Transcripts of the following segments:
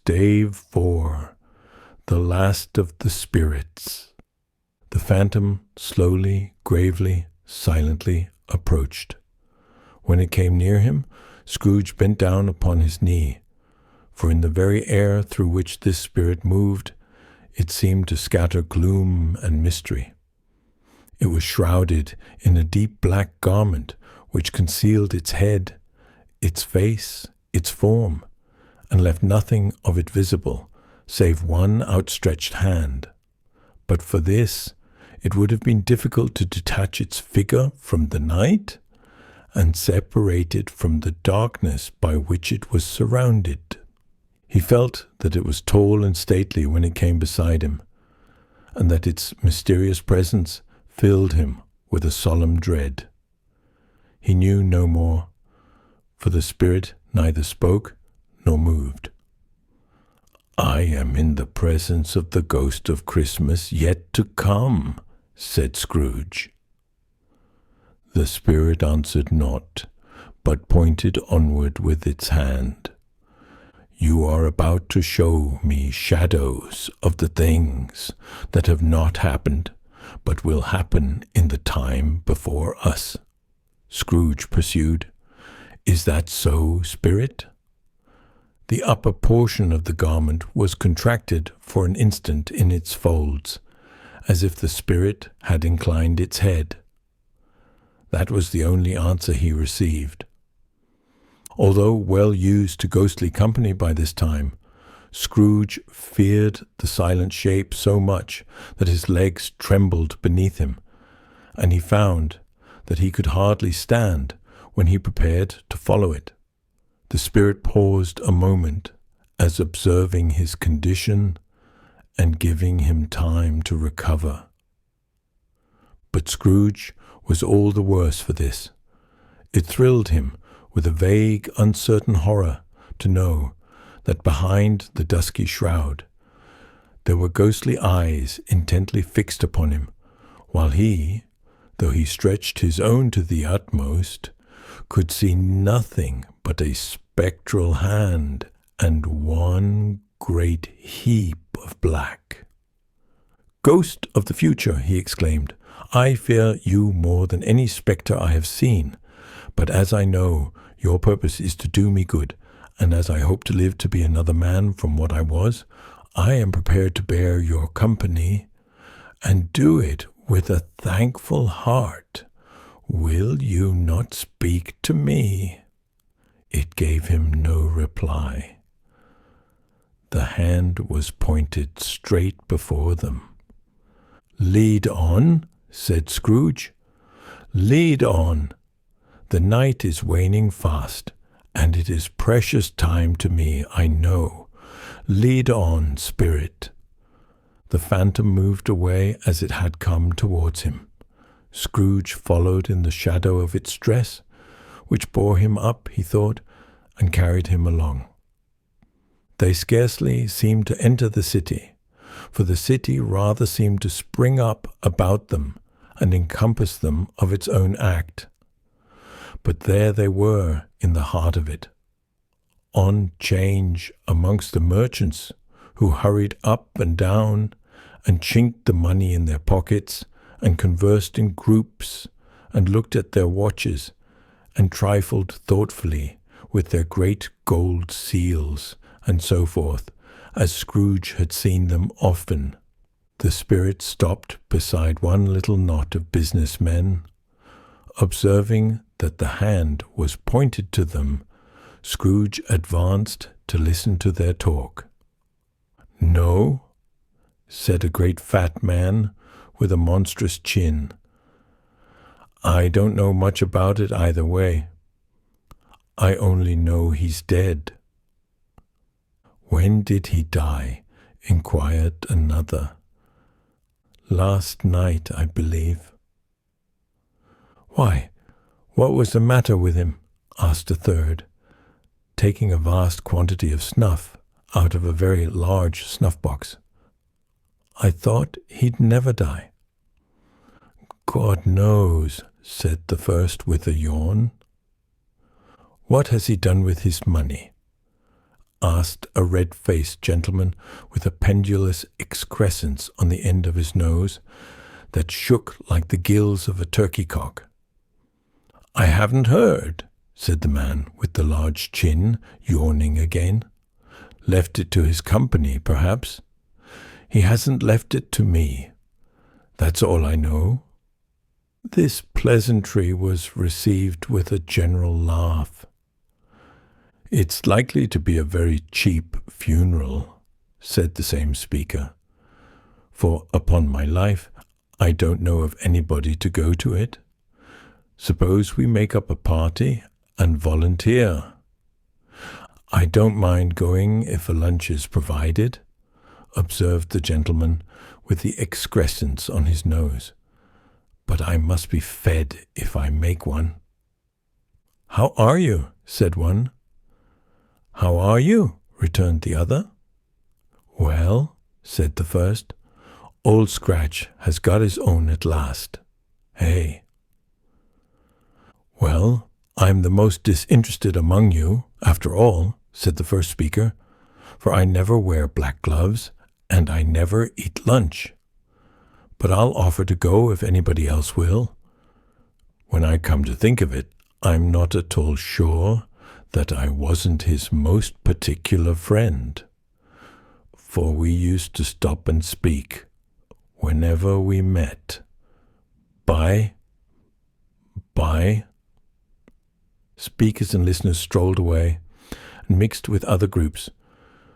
Stave IV, the last of the spirits. The phantom slowly, gravely, silently approached. When it came near him, Scrooge bent down upon his knee, for in the very air through which this spirit moved, it seemed to scatter gloom and mystery. It was shrouded in a deep black garment which concealed its head, its face, its form, and left nothing of it visible, save one outstretched hand. But for this, it would have been difficult to detach its figure from the night and separate it from the darkness by which it was surrounded. He felt that it was tall and stately when it came beside him, and that its mysterious presence filled him with a solemn dread. He knew no more, for the spirit neither spoke nor moved. "I am in the presence of the ghost of Christmas yet to come," said Scrooge. The spirit answered not, but pointed onward with its hand. "You are about to show me shadows of the things that have not happened, but will happen in the time before us," Scrooge pursued. "Is that so, spirit?" The upper portion of the garment was contracted for an instant in its folds, as if the spirit had inclined its head. That was the only answer he received. Although well used to ghostly company by this time, Scrooge feared the silent shape so much that his legs trembled beneath him, and he found that he could hardly stand when he prepared to follow it. The spirit paused a moment, as observing his condition and giving him time to recover. But Scrooge was all the worse for this. It thrilled him with a vague, uncertain horror to know that behind the dusky shroud there were ghostly eyes intently fixed upon him, while he, though he stretched his own to the utmost, could see nothing but a spectral hand and one great heap of black. "Ghost of the future," he exclaimed, "I fear you more than any spectre I have seen, but as I know your purpose is to do me good, and as I hope to live to be another man from what I was, I am prepared to bear your company, and do it with a thankful heart. Will you not speak to me?" It gave him no reply. The hand was pointed straight before them. "Lead on," said Scrooge. "Lead on. The night is waning fast, and it is precious time to me, I know. Lead on, spirit." The phantom moved away as it had come towards him. Scrooge followed in the shadow of its dress, which bore him up, he thought, and carried him along. They scarcely seemed to enter the city, for the city rather seemed to spring up about them and encompass them of its own act. But there they were in the heart of it, on 'change amongst the merchants, who hurried up and down and chinked the money in their pockets and conversed in groups and looked at their watches and trifled thoughtfully with their great gold seals and so forth, as Scrooge had seen them often. The spirit stopped beside one little knot of business men. Observing that the hand was pointed to them, Scrooge advanced to listen to their talk. "No," said a great fat man with a monstrous chin. "I don't know much about it either way. I only know he's dead." "When did he die?" inquired another. "Last night, I believe." "Why, what was the matter with him?" asked a third, taking a vast quantity of snuff out of a very large snuff-box. "I thought he'd never die." "God knows," said the first with a yawn. "What has he done with his money?" asked a red-faced gentleman with a pendulous excrescence on the end of his nose that shook like the gills of a turkey-cock. "I haven't heard," said the man with the large chin, yawning again. "Left it to his company, perhaps. He hasn't left it to me. That's all I know." This pleasantry was received with a general laugh. "It's likely to be a very cheap funeral," said the same speaker, "for, upon my life, I don't know of anybody to go to it. Suppose we make up a party and volunteer." "I don't mind going if a lunch is provided," observed the gentleman with the excrescence on his nose. "But I must be fed if I make one." "How are you?" said one. "How are you?" returned the other. "Well," said the first, "Old Scratch has got his own at last. Hey." "Well, I'm the most disinterested among you, after all," said the first speaker, "for I never wear black gloves, and I never eat lunch. But I'll offer to go if anybody else will. When I come to think of it, I'm not at all sure that I wasn't his most particular friend, for we used to stop and speak whenever we met. Bye. Speakers and listeners strolled away and mixed with other groups.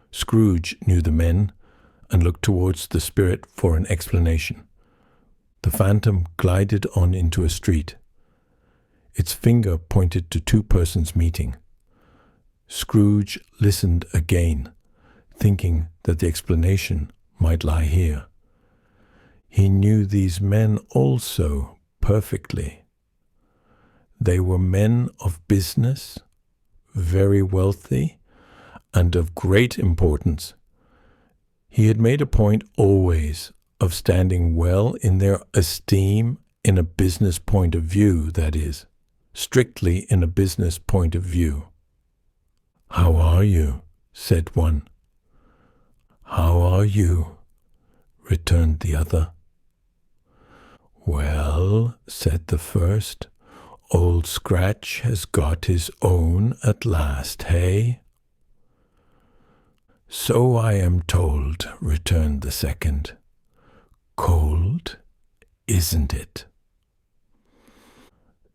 Scrooge knew the men and looked towards the spirit for an explanation. The phantom glided on into a street. Its finger pointed to two persons meeting. Scrooge listened again, thinking that the explanation might lie here. He knew these men also perfectly. They were men of business, very wealthy, and of great importance. He had made a point always of standing well in their esteem in a business point of view, that is, strictly in a business point of view. "How are you?" said one. "How are you?" returned the other. "Well," said the first, "Old Scratch has got his own at last, hey?" "So I am told," returned the second. "Cold, isn't it?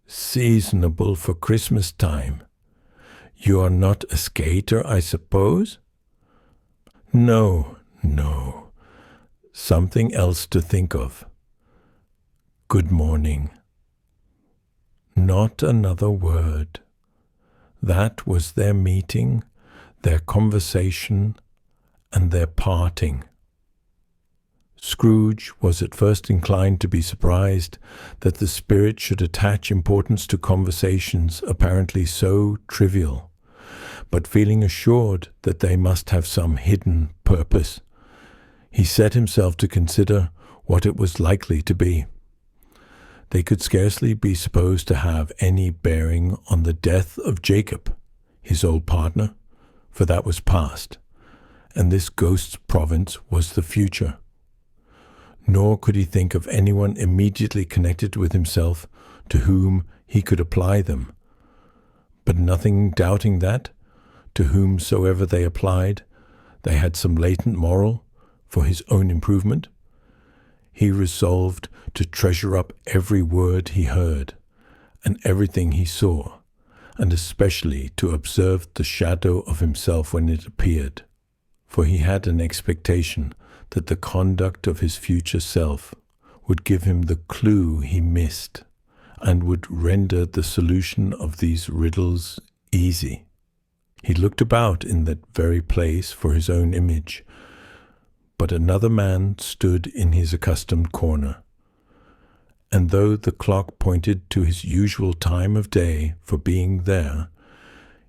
Seasonable for Christmas time. You are not a skater, I suppose?" No. Something else to think of. Good morning." Not another word. That was their meeting, their conversation, and their parting. Scrooge was at first inclined to be surprised that the spirit should attach importance to conversations apparently so trivial, but feeling assured that they must have some hidden purpose, he set himself to consider what it was likely to be. They could scarcely be supposed to have any bearing on the death of Jacob, his old partner, for that was past, and this ghost's province was the future. Nor could he think of anyone immediately connected with himself to whom he could apply them. But nothing doubting that, to whomsoever they applied, they had some latent moral for his own improvement, he resolved to treasure up every word he heard, and everything he saw, and especially to observe the shadow of himself when it appeared, for he had an expectation that the conduct of his future self would give him the clue he missed, and would render the solution of these riddles easy. He looked about in that very place for his own image, but another man stood in his accustomed corner, and though the clock pointed to his usual time of day for being there,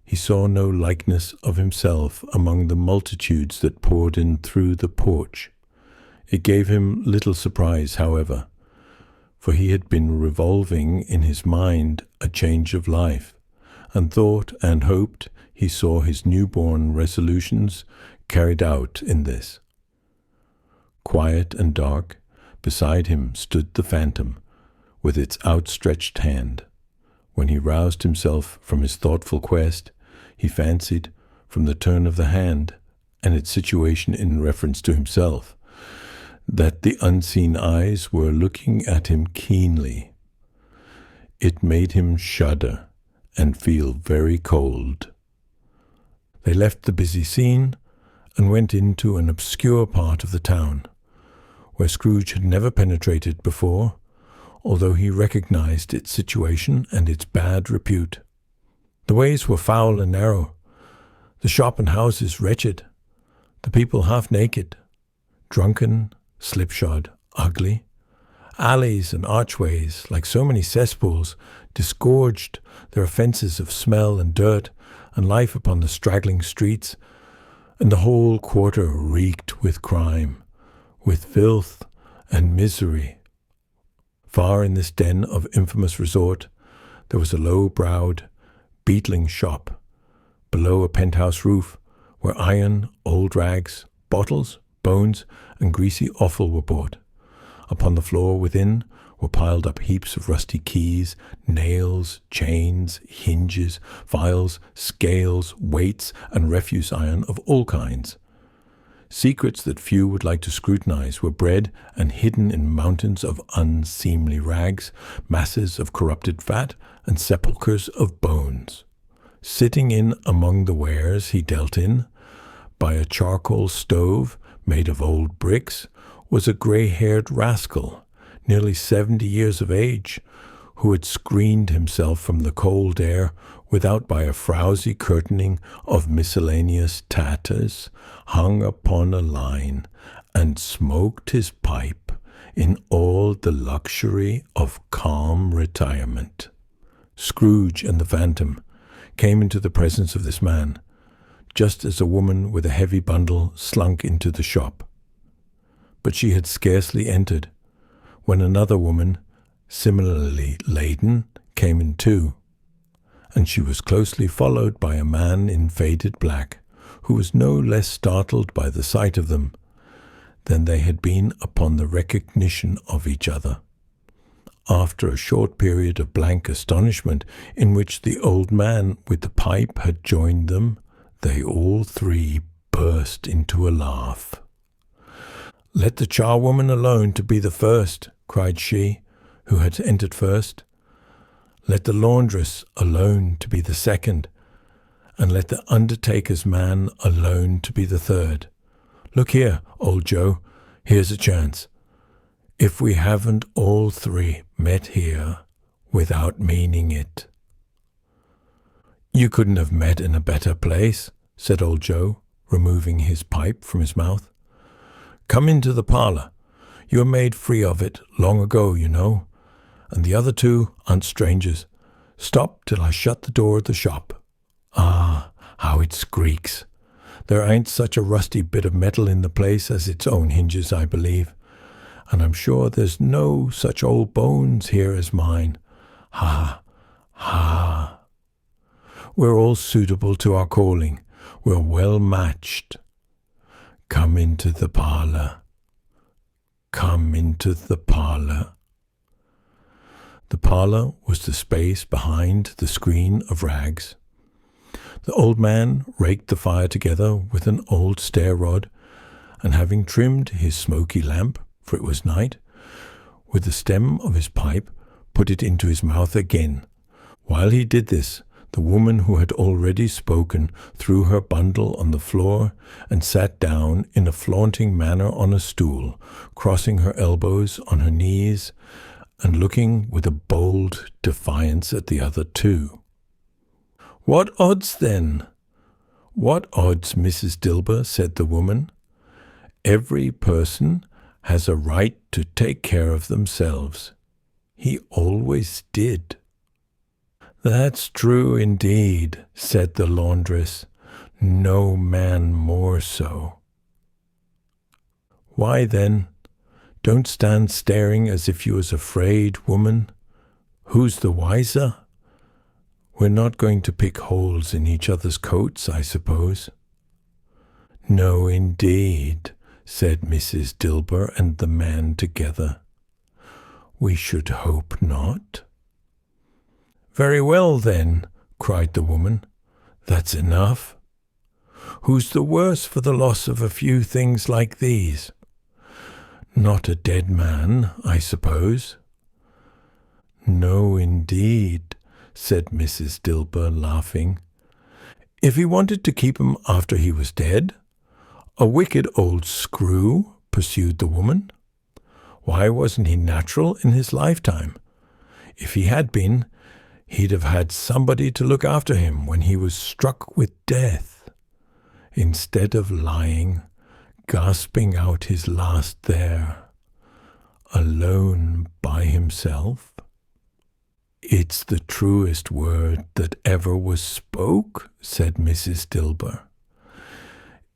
he saw no likeness of himself among the multitudes that poured in through the porch. It gave him little surprise, however, for he had been revolving in his mind a change of life, and thought and hoped he saw his newborn resolutions carried out in this. Quiet and dark, beside him stood the phantom, with its outstretched hand. When he roused himself from his thoughtful quest, he fancied, from the turn of the hand and its situation in reference to himself, that the unseen eyes were looking at him keenly. It made him shudder and feel very cold. They left the busy scene and went into an obscure part of the town, where Scrooge had never penetrated before, although he recognized its situation and its bad repute. The ways were foul and narrow, the shop and houses wretched, the people half naked, drunken, slipshod, ugly. Alleys and archways, like so many cesspools, disgorged their offences of smell and dirt and life upon the straggling streets, and the whole quarter reeked with crime, with filth and misery. Far in this den of infamous resort, there was a low-browed, beetling shop, below a penthouse roof, where iron, old rags, bottles, bones, and greasy offal were bought. Upon the floor within were piled up heaps of rusty keys, nails, chains, hinges, files, scales, weights, and refuse iron of all kinds. Secrets that few would like to scrutinize were bred and hidden in mountains of unseemly rags, masses of corrupted fat, and sepulchres of bones. Sitting in among the wares he dealt in, by a charcoal stove made of old bricks, was a grey-haired rascal, nearly 70 years of age, who had screened himself from the cold air without by a frowsy curtaining of miscellaneous tatters hung upon a line, and smoked his pipe in all the luxury of calm retirement. Scrooge and the phantom came into the presence of this man, just as a woman with a heavy bundle slunk into the shop. But she had scarcely entered, when another woman, similarly laden, came in too, and she was closely followed by a man in faded black, who was no less startled by the sight of them than they had been upon the recognition of each other. After a short period of blank astonishment, in which the old man with the pipe had joined them, they all three burst into a laugh. "Let the charwoman alone to be the first," cried she, who had entered first. "Let the laundress alone to be the second, and let the undertaker's man alone to be the third. Look here, old Joe, here's a chance. If we haven't all three met here without meaning it." "You couldn't have met in a better place," said old Joe, removing his pipe from his mouth. "Come into the parlour. You were made free of it long ago, you know, and the other two aren't strangers. Stop till I shut the door of the shop. Ah, how it squeaks! There ain't such a rusty bit of metal in the place as its own hinges, I believe, and I'm sure there's no such old bones here as mine. Ha, ha! We're all suitable to our calling. We're well matched. Come into the parlour. Come into the parlour." The parlour was the space behind the screen of rags. The old man raked the fire together with an old stair rod, and having trimmed his smoky lamp, for it was night, with the stem of his pipe, put it into his mouth again. While he did this, the woman who had already spoken threw her bundle on the floor and sat down in a flaunting manner on a stool, crossing her elbows on her knees and looking with a bold defiance at the other two. "What odds, then?" "What odds, Mrs. Dilber?" said the woman. "Every person has a right to take care of themselves. He always did." "That's true indeed," said the laundress. "No man more so." "Why then, don't stand staring as if you was afraid, woman. Who's the wiser? We're not going to pick holes in each other's coats, I suppose." "No, indeed," said Mrs. Dilber and the man together. "We should hope not." "Very well, then," cried the woman. "That's enough. Who's the worse for the loss of a few things like these? Not a dead man, I suppose?" "No, indeed," said Mrs. Dilber, laughing. "If he wanted to keep 'em after he was dead? A wicked old screw," pursued the woman. "Why wasn't he natural in his lifetime? If he had been, he'd have had somebody to look after him when he was struck with death, instead of lying, gasping out his last there, alone by himself." "It's the truest word that ever was spoke," said Mrs. Dilber.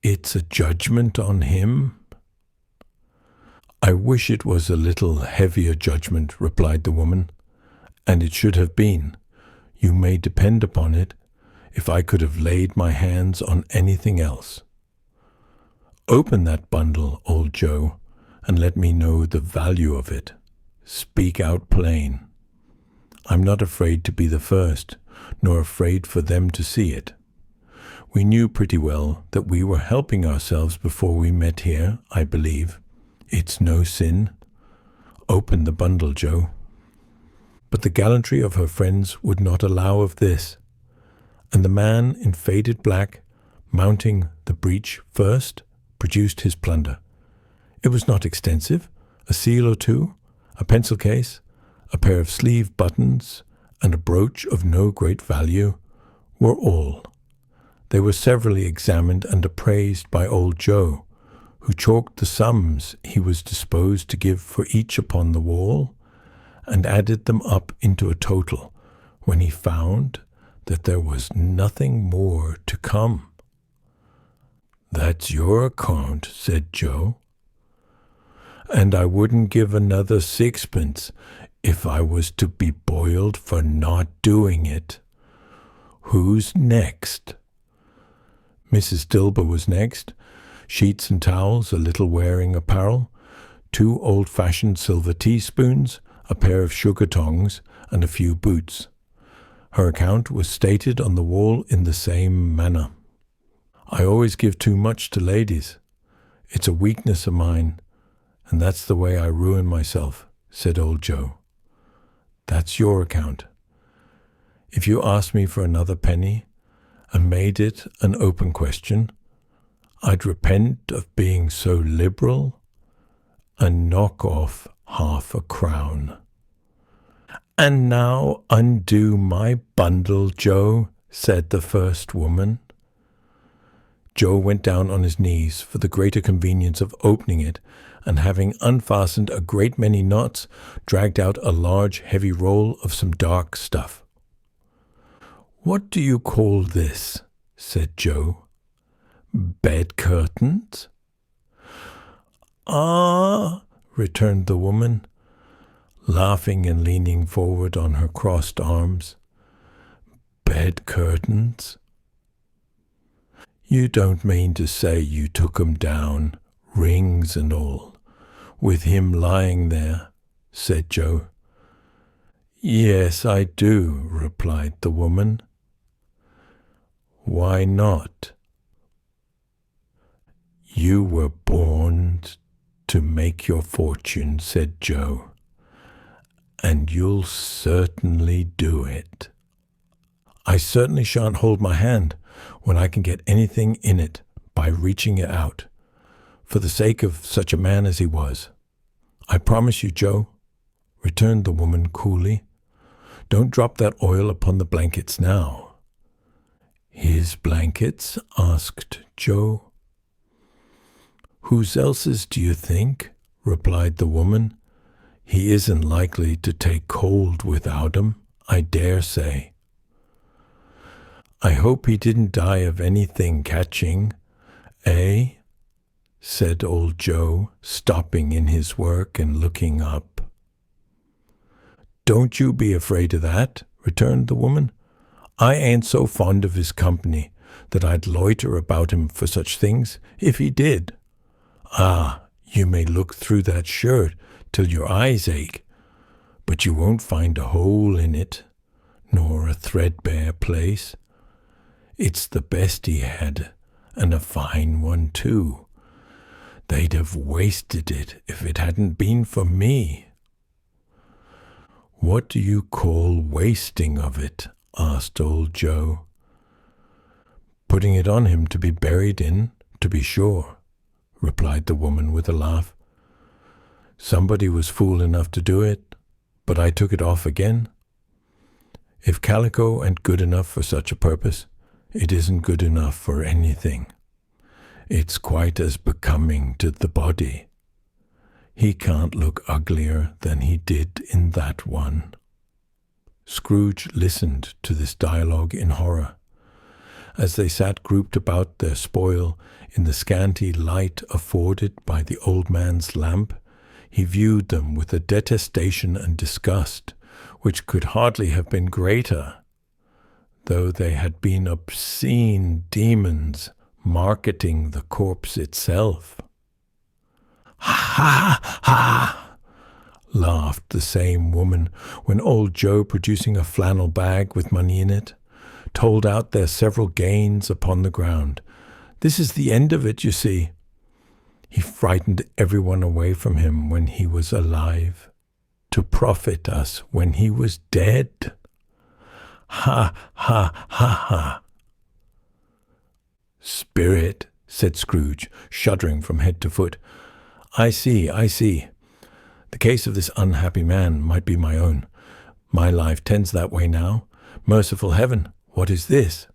"It's a judgment on him." "I wish it was a little heavier judgment," replied the woman, "and it should have been. You may depend upon it, if I could have laid my hands on anything else. Open that bundle, old Joe, and let me know the value of it. Speak out plain. I'm not afraid to be the first, nor afraid for them to see it. We knew pretty well that we were helping ourselves before we met here, I believe. It's no sin. Open the bundle, Joe." But the gallantry of her friends would not allow of this, and the man in faded black, mounting the breech first, produced his plunder. It was not extensive. A seal or two, a pencil case, a pair of sleeve buttons, and a brooch of no great value were all. They were severally examined and appraised by old Joe, who chalked the sums he was disposed to give for each upon the wall, and added them up into a total, when he found that there was nothing more to come. "That's your account," said Joe. "And I wouldn't give another sixpence if I was to be boiled for not doing it. Who's next?" Mrs. Dilber was next. Sheets and towels, a little wearing apparel, 2 old-fashioned silver teaspoons, a pair of sugar tongs, and a few boots. Her account was stated on the wall in the same manner. "I always give too much to ladies. It's a weakness of mine, and that's the way I ruin myself," said old Joe. "That's your account. If you asked me for another penny, and made it an open question, I'd repent of being so liberal and knock off half a crown." "And now undo my bundle, Joe," said the first woman. Joe went down on his knees for the greater convenience of opening it, and having unfastened a great many knots, dragged out a large heavy roll of some dark stuff. "What do you call this?" said Joe. "Bed curtains?" "Ah," returned the woman, laughing and leaning forward on her crossed arms. "Bed curtains? You don't mean to say you took 'em down, rings and all, with him lying there?" said Joe. "Yes, I do," replied the woman. "Why not?" "You were born to make your fortune," said Joe, "and you'll certainly do it." "I certainly shan't hold my hand when I can get anything in it by reaching it out, for the sake of such a man as he was. I promise you, Joe," returned the woman coolly. "Don't drop that oil upon the blankets now." "His blankets?" asked Joe. "Whose else's do you think?" replied the woman. "He isn't likely to take cold without 'em, I dare say." "I hope he didn't die of anything catching, eh?" said old Joe, stopping in his work and looking up. "Don't you be afraid of that," returned the woman. I ain't so fond of his company that I'd loiter about him for such things, if he did. Ah, you may look through that shirt till your eyes ache, but you won't find a hole in it, nor a threadbare place. It's the best he had, and a fine one too. They'd have wasted it if it hadn't been for me." "What do you call wasting of it?" asked old Joe. "Putting it on him to be buried in, to be sure," replied the woman with a laugh. "Somebody was fool enough to do it, but I took it off again. If calico ain't good enough for such a purpose, it isn't good enough for anything. It's quite as becoming to the body. He can't look uglier than he did in that one." Scrooge listened to this dialogue in horror. As they sat grouped about their spoil in the scanty light afforded by the old man's lamp, he viewed them with a detestation and disgust which could hardly have been greater, though they had been obscene demons marketing the corpse itself. "Ha, ha, ha!" laughed the same woman when old Joe, producing a flannel bag with money in it, told out their several gains upon the ground. "This is the end of it, you see. He frightened everyone away from him when he was alive, to profit us when he was dead. Ha, ha, ha, ha!" "Spirit," said Scrooge, shuddering from head to foot. I see. The case of this unhappy man might be my own. My life tends that way now. Merciful heaven, what is this?"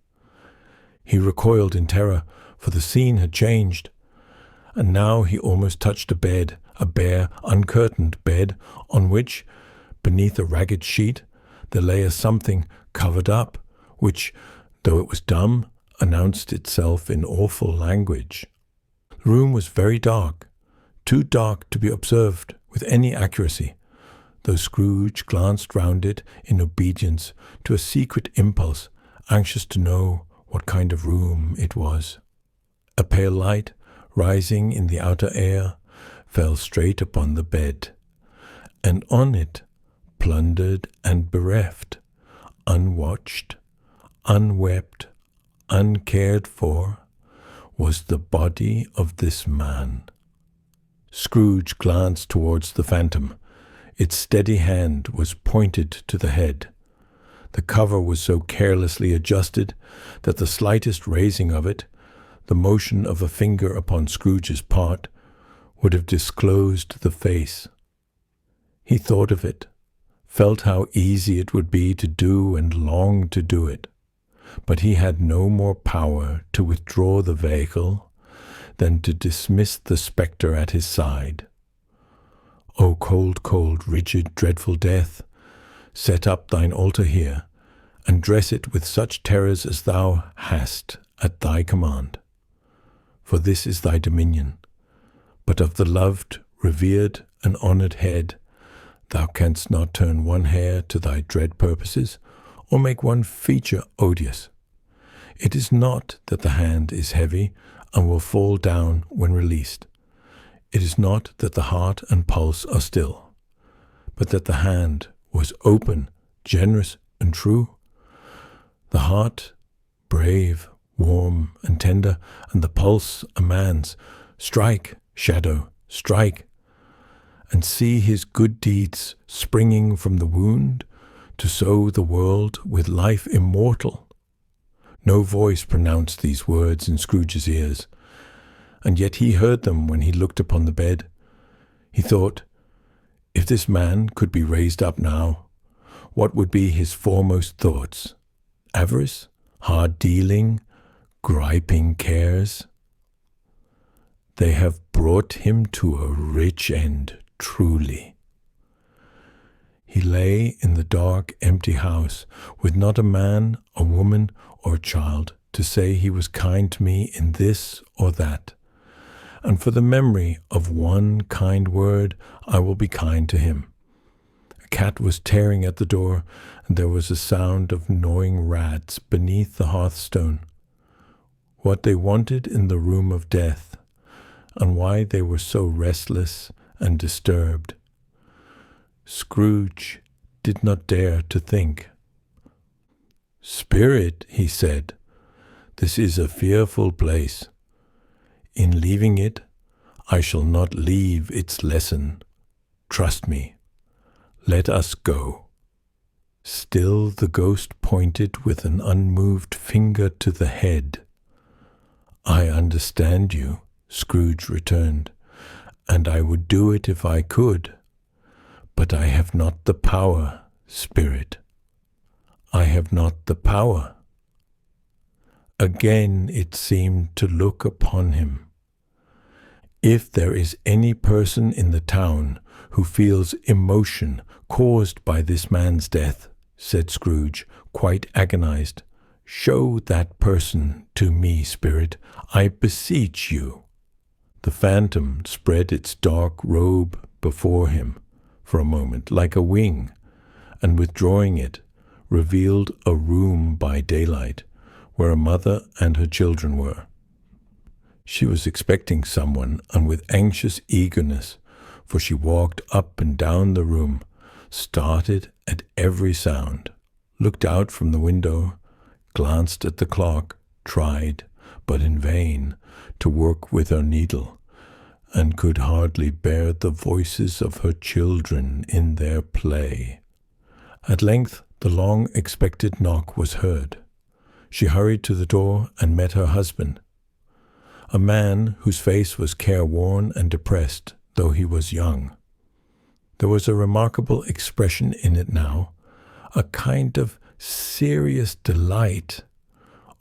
He recoiled in terror, for the scene had changed, and now he almost touched a bed, a bare, uncurtained bed, on which, beneath a ragged sheet, there lay a something covered up, which, though it was dumb, announced itself in awful language. The room was very dark, too dark to be observed with any accuracy, though Scrooge glanced round it in obedience to a secret impulse, anxious to know what kind of room it was. A pale light, rising in the outer air, fell straight upon the bed, and on it, plundered and bereft, unwatched, unwept, uncared for, was the body of this man. Scrooge glanced towards the phantom. Its steady hand was pointed to the head. The cover was so carelessly adjusted that the slightest raising of it, the motion of a finger upon Scrooge's part, would have disclosed the face. He thought of it, felt how easy it would be to do and longed to do it, but he had no more power to withdraw the vehicle than to dismiss the spectre at his side. "O cold, cold, rigid, dreadful death, set up thine altar here, and dress it with such terrors as thou hast at thy command. For this is thy dominion, but of the loved, revered, and honoured head, thou canst not turn one hair to thy dread purposes, or make one feature odious. It is not that the hand is heavy, and will fall down when released. It is not that the heart and pulse are still, but that the hand was open, generous, and true. The heart, brave, warm, and tender, and the pulse a man's. Strike, shadow, strike, and see his good deeds springing from the wound to sow the world with life immortal." No voice pronounced these words in Scrooge's ears, and yet he heard them when he looked upon the bed. He thought, if this man could be raised up now, what would be his foremost thoughts? Avarice? Hard dealing? Griping cares? They have brought him to a rich end, truly. He lay in the dark, empty house, with not a man, a woman, or a child to say he was kind to me in this or that. And for the memory of one kind word, I will be kind to him. cat was tearing at the door, and there was a sound of gnawing rats beneath the hearthstone. What they wanted in the room of death, and why they were so restless and disturbed, Scrooge did not dare to think. "Spirit," he said, "this is a fearful place. In leaving it, I shall not leave its lesson. Trust me. Let us go." Still the ghost pointed with an unmoved finger to the head. "I understand you," Scrooge returned, "and I would do it if I could. But I have not the power, Spirit. I have not the power." Again it seemed to look upon him. "If there is any person in the town who feels emotion caused by this man's death," said Scrooge, quite agonized, "show that person to me, Spirit, I beseech you." The phantom spread its dark robe before him for a moment like a wing, and withdrawing it, revealed a room by daylight where a mother and her children were. She was expecting someone, and with anxious eagerness, for she walked up and down the room, started at every sound, looked out from the window, glanced at the clock, tried, but in vain, to work with her needle, and could hardly bear the voices of her children in their play. At length the long-expected knock was heard. She hurried to the door and met her husband, a man whose face was careworn and depressed, though he was young. There was a remarkable expression in it now, a kind of serious delight,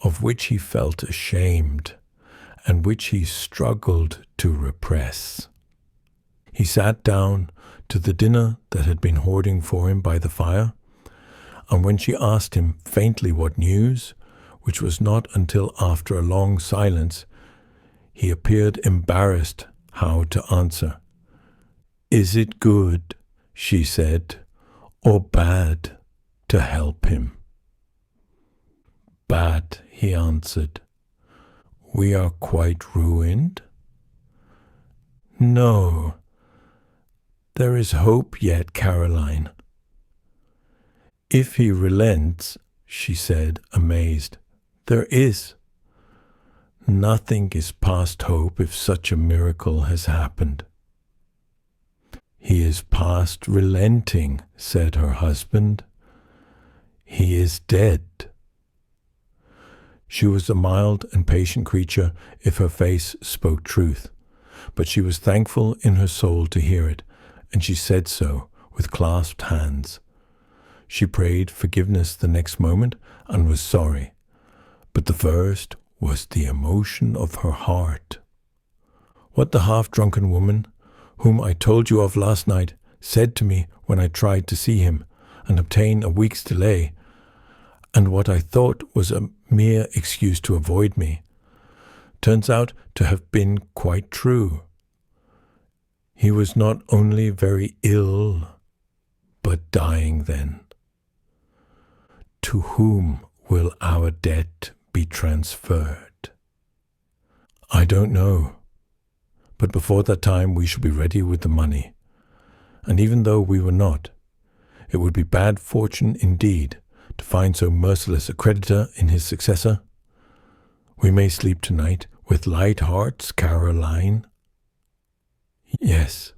of which he felt ashamed, and which he struggled to repress. He sat down to the dinner that had been hoarding for him by the fire, and when she asked him faintly what news, which was not until after a long silence, he appeared embarrassed how to answer. "Is it good," she said, "or bad to help him?" "Bad," he answered. "We are quite ruined?" "No. There is hope yet, Caroline." "If he relents," she said, amazed, "there is. Nothing is past hope if such a miracle has happened." "He is past relenting," said her husband. "He is dead." She was a mild and patient creature if her face spoke truth, but she was thankful in her soul to hear it, and she said so with clasped hands. She prayed forgiveness the next moment and was sorry, but the first was the emotion of her heart. What the half-drunken woman, whom I told you of last night, said to me when I tried to see him and obtain a week's delay, and what I thought was a mere excuse to avoid me, turns out to have been quite true. He was not only very ill, but dying then. To whom will our debt be transferred? I don't know, but before that time we shall be ready with the money. And even though we were not, it would be bad fortune indeed to find so merciless a creditor in his successor. We may sleep tonight with light hearts, Caroline. Yes.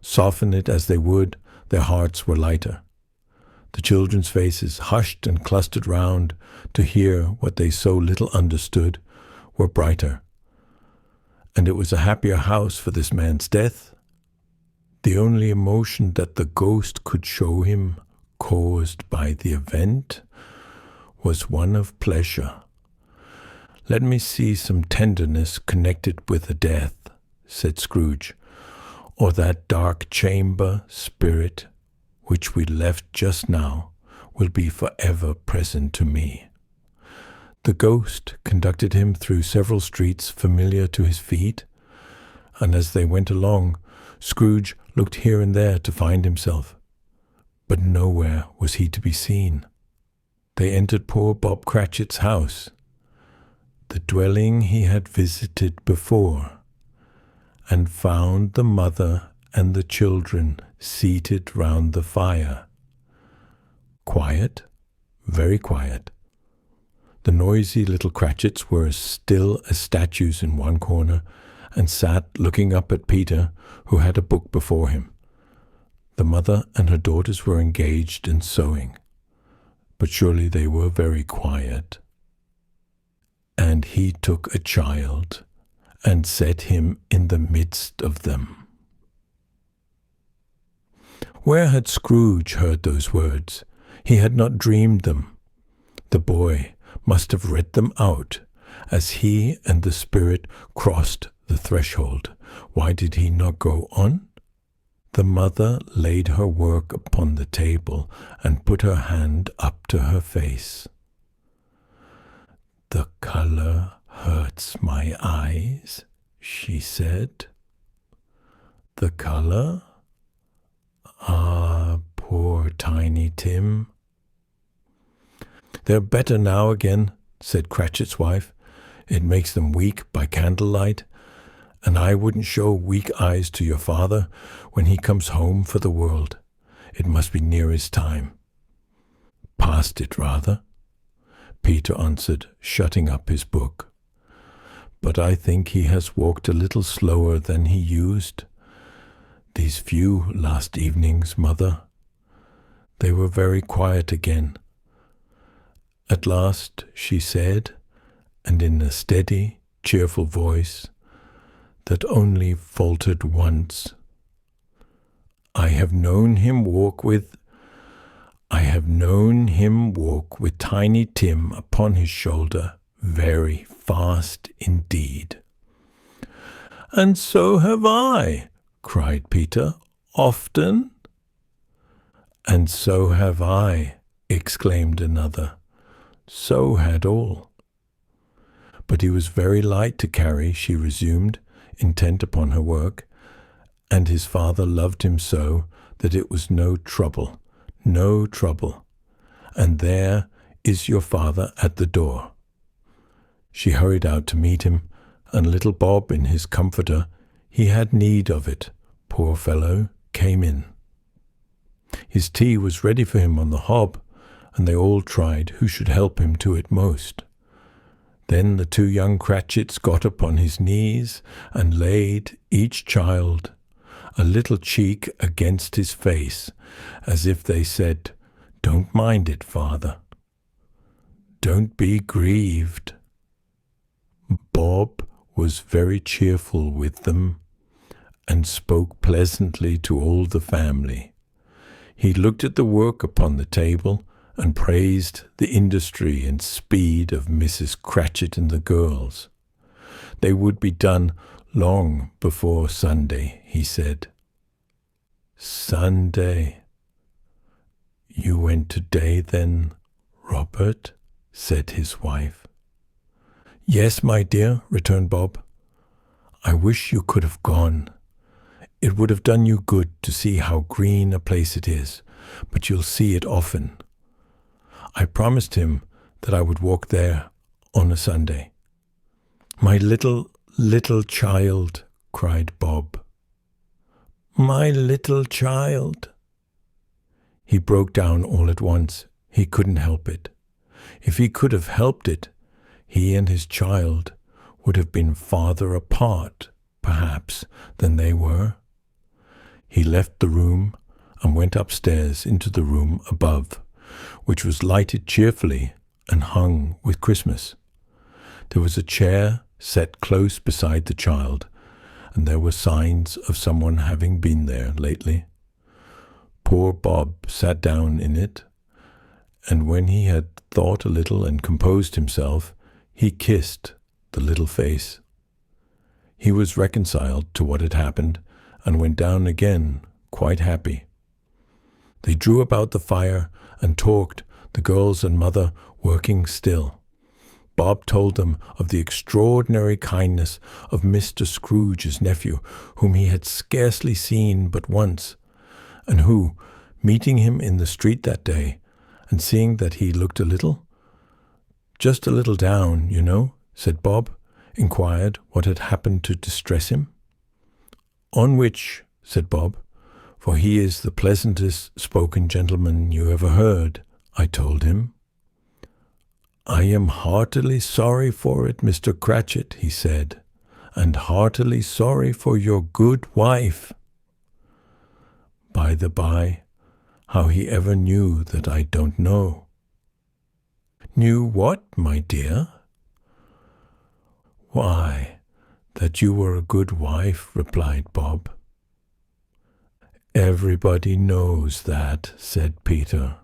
Soften it as they would, their hearts were lighter. The children's faces, hushed and clustered round to hear what they so little understood, were brighter. And it was a happier house for this man's death. The only emotion that the ghost could show him, caused by the event, was one of pleasure. "Let me see some tenderness connected with the death," said Scrooge, "or that dark chamber, Spirit, which we left just now, will be forever present to me." The ghost conducted him through several streets familiar to his feet, and as they went along, Scrooge looked here and there to find himself. but nowhere was he to be seen. They entered poor Bob Cratchit's house, the dwelling he had visited before, and found the mother and the children seated round the fire. Quiet, very quiet. The noisy little Cratchits were as still as statues in one corner, and sat looking up at Peter, who had a book before him. The mother and her daughters were engaged in sewing, but surely they were very quiet. And he took a child and set him in the midst of them. Where had Scrooge heard those words? He had not dreamed them. The boy must have read them out as he and the Spirit crossed the threshold. Why did he not go on? The mother laid her work upon the table and put her hand up to her face. "The color hurts my eyes," she said. "The color? Ah, poor Tiny Tim." "They're better now again," said Cratchit's wife. "It makes them weak by candlelight, and I wouldn't show weak eyes to your father when he comes home for the world. It must be near his time." "Past it, rather," Peter answered, shutting up his book. "But I think he has walked a little slower than he used. These few last evenings, mother. They were very quiet again." At last she said, and in a steady, cheerful voice that only faltered once, I have known him walk with Tiny Tim upon his shoulder very fast indeed." "And so have I," cried Peter. "Often?" "And so have I," exclaimed another. So had all. "But he was very light to carry," she resumed, intent upon her work, "and his father loved him so that it was no trouble. And there is your father at the door." She hurried out to meet him, and little Bob in his comforter, he had need of it, poor fellow, came in. His tea was ready for him on the hob, and they all tried who should help him to it most. Then the two young Cratchits got upon his knees and laid, each child, a little cheek against his face, as if they said, "Don't mind it, father. Don't be grieved." Bob was very cheerful with them, and spoke pleasantly to all the family. He looked at the work upon the table, and praised the industry and speed of Mrs. Cratchit and the girls. They would be done long before Sunday, he said. "Sunday? You went today then, Robert?" said his wife. "Yes, my dear," returned Bob. "I wish you could have gone. It would have done you good to see how green a place it is, but you'll see it often. I promised him that I would walk there on a Sunday." "My little child," cried Bob. "My little child." He broke down all at once. He couldn't help it. If he could have helped it, he and his child would have been farther apart, perhaps, than they were. He left the room and went upstairs into the room above, which was lighted cheerfully and hung with Christmas. There was a chair set close beside the child, and there were signs of someone having been there lately. Poor Bob sat down in it, and when he had thought a little and composed himself, he kissed the little face. He was reconciled to what had happened, and went down again, quite happy. They drew about the fire and talked, the girls and mother working still. Bob told them of the extraordinary kindness of Mr. Scrooge's nephew, whom he had scarcely seen but once, and who, Meeting him in the street that day, and seeing that he looked just a little down, you know, said Bob, inquired what had happened to distress him. On which, said Bob, for he is the pleasantest spoken gentleman you ever heard, I told him. I am heartily sorry for it, Mr. Cratchit, he said, and heartily sorry for your good wife. By the by, how he ever knew that I don't know. Knew what, my dear? Why, that you were a good wife, replied Bob. Everybody knows that, said Peter.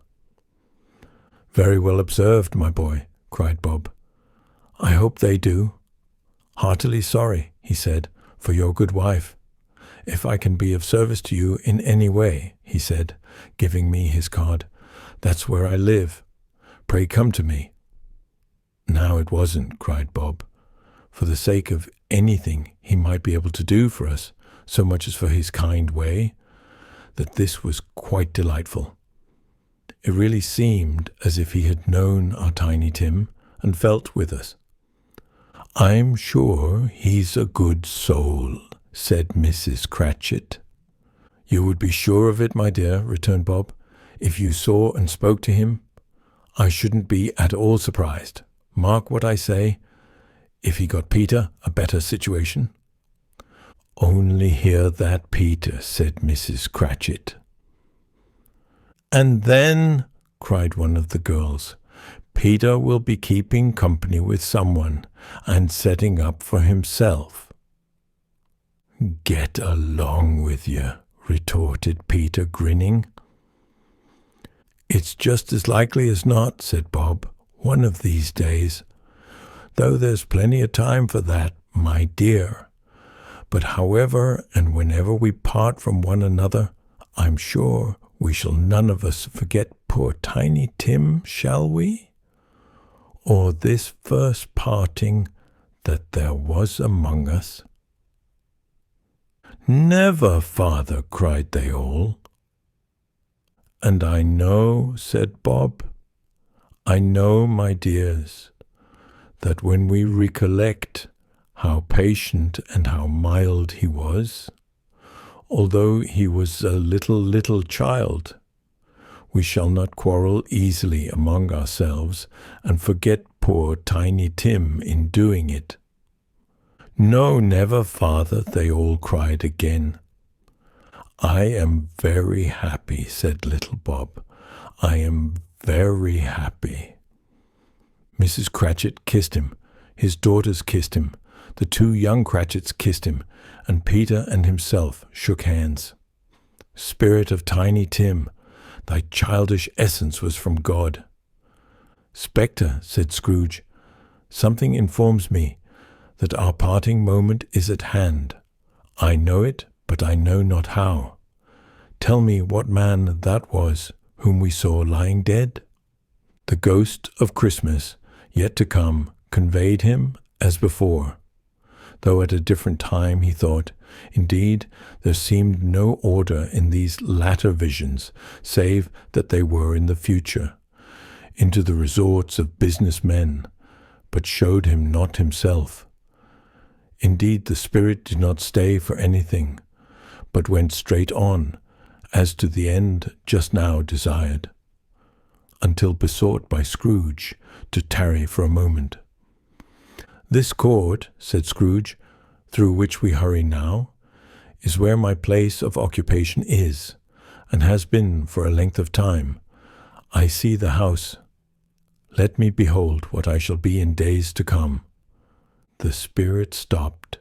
Very well observed, my boy, cried Bob. I hope they do. Heartily sorry, he said, for your good wife. If I can be of service to you in any way, he said, giving me his card, that's where I live. Pray come to me. Now it wasn't, cried Bob, for the sake of anything he might be able to do for us, so much as for his kind way, that this was quite delightful. It really seemed as if he had known our Tiny Tim and felt with us. I'm sure he's a good soul, said Mrs. Cratchit. You would be sure of it, my dear, returned Bob. If you saw and spoke to him, I shouldn't be at all surprised. Mark what I say, if he got Peter a better situation. Only hear that, Peter, said Mrs. Cratchit. And then, cried one of the girls, Peter will be keeping company with someone and setting up for himself. Get along with you, retorted Peter, grinning. It's just as likely as not, said Bob, one of these days. Though there's plenty of time for that, my dear. But however and whenever we part from one another, I'm sure we shall none of us forget poor Tiny Tim, shall we? Or this first parting that there was among us? Never, father, cried they all. And I know, said Bob, I know, my dears, that when we recollect how patient and how mild he was, although he was a little child, we shall not quarrel easily among ourselves and forget poor Tiny Tim in doing it. No, never, father, they all cried again. I am very happy, said little Bob. I am very happy. Mrs. Cratchit kissed him, his daughters kissed him, the two young Cratchits kissed him, and Peter and himself shook hands. Spirit of Tiny Tim, thy childish essence was from God. Spectre, said Scrooge, something informs me that our parting moment is at hand. I know it, but I know not how. Tell me what man that was whom we saw lying dead. The ghost of Christmas, yet to come, conveyed him as before, though at a different time, he thought. Indeed, there seemed no order in these latter visions, save that they were in the future, into the resorts of business men, but showed him not himself. Indeed, the spirit did not stay for anything, but went straight on, as to the end just now desired, until besought by Scrooge to tarry for a moment. This court, said Scrooge, through which we hurry now, is where my place of occupation is, and has been for a length of time. I see the house. Let me behold what I shall be in days to come. The spirit stopped.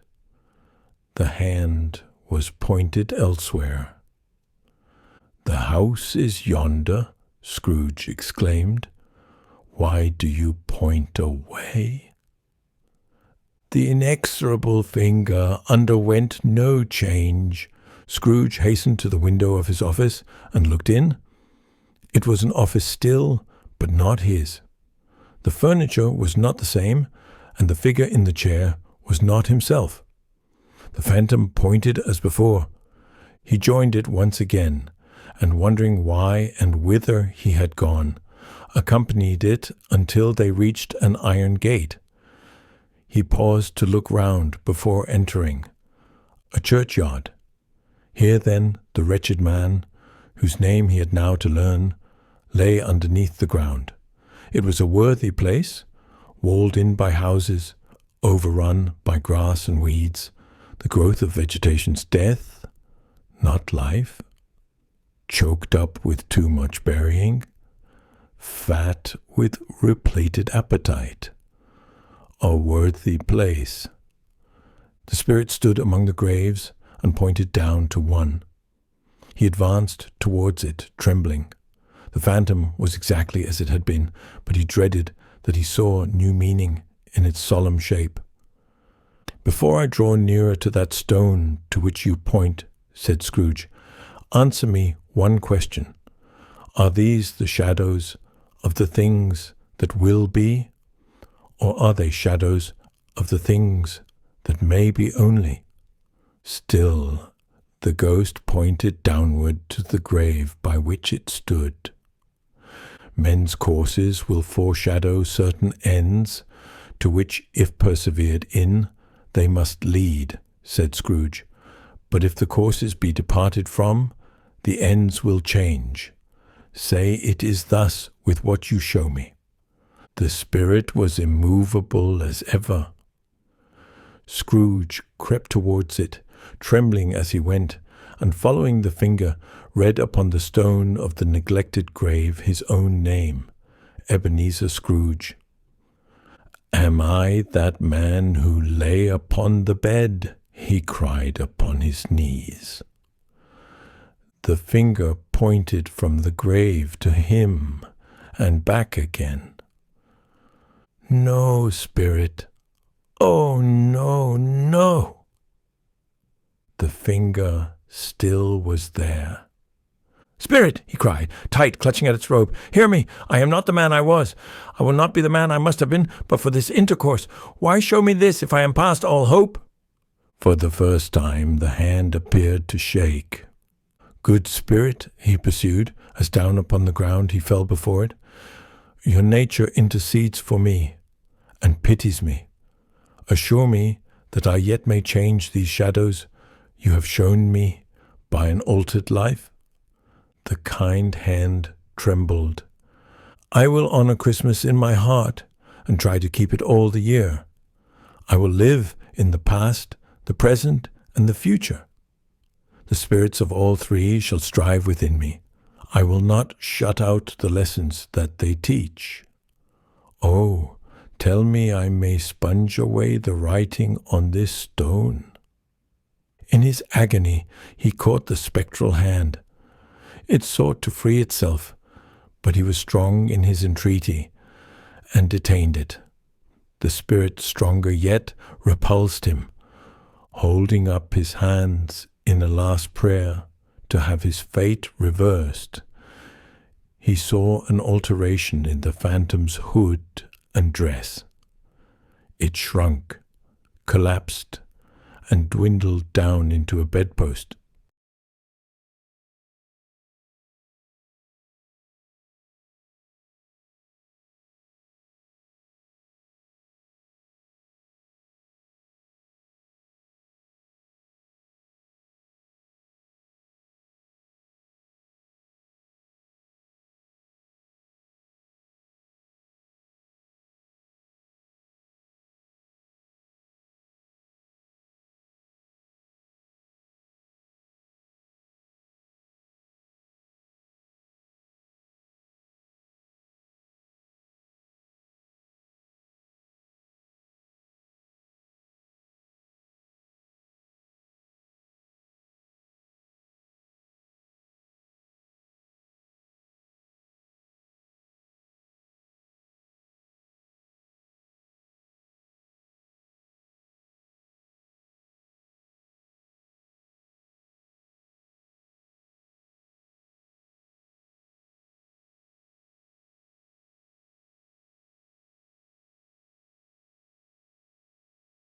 The hand was pointed elsewhere. The house is yonder, Scrooge exclaimed. Why do you point away? The inexorable finger underwent no change. Scrooge hastened to the window of his office and looked in. It was an office still, but not his. The furniture was not the same, and the figure in the chair was not himself. The phantom pointed as before. He joined it once again, and wondering why and whither he had gone, accompanied it until they reached an iron gate. He paused to look round before entering. A churchyard. Here then the wretched man, whose name he had now to learn, lay underneath the ground. It was a worthy place, walled in by houses, overrun by grass and weeds, the growth of vegetation's death, not life, choked up with too much burying, fat with replated appetite. A worthy place. The spirit stood among the graves and pointed down to one. He advanced towards it, trembling. The phantom was exactly as it had been, but he dreaded that he saw new meaning in its solemn shape. "Before I draw nearer to that stone to which you point," said Scrooge, "answer me one question. Are these the shadows of the things that will be, or are they shadows of the things that may be only?" Still, the ghost pointed downward to the grave by which it stood. "Men's courses will foreshadow certain ends, to which, if persevered in, they must lead," said Scrooge. "But if the courses be departed from, the ends will change. Say it is thus with what you show me." The spirit was immovable as ever. Scrooge crept towards it, trembling as he went, and following the finger, read upon the stone of the neglected grave his own name, Ebenezer Scrooge. "Am I that man who lay upon the bed?" he cried upon his knees. The finger pointed from the grave to him and back again. "No, spirit. Oh, no, no." The finger still was there. "Spirit," he cried, tight clutching at its robe, "hear me. I am not the man I was. I will not be the man I must have been, but for this intercourse. Why show me this if I am past all hope?" For the first time the hand appeared to shake. "Good spirit," he pursued, as down upon the ground he fell before it, "your nature intercedes for me, and pities me. Assure me that I yet may change these shadows you have shown me by an altered life." The kind hand trembled. "I will honor Christmas in my heart, and try to keep it all the year. I will live in the past, the present, and the future. The spirits of all three shall strive within me. I will not shut out the lessons that they teach. Oh, tell me I may sponge away the writing on this stone." In his agony he caught the spectral hand. It sought to free itself, but he was strong in his entreaty, and detained it. The spirit, stronger yet, repulsed him, holding up his hands in a last prayer to have his fate reversed. He saw an alteration in the phantom's hood and dress. It shrunk, collapsed, and dwindled down into a bedpost.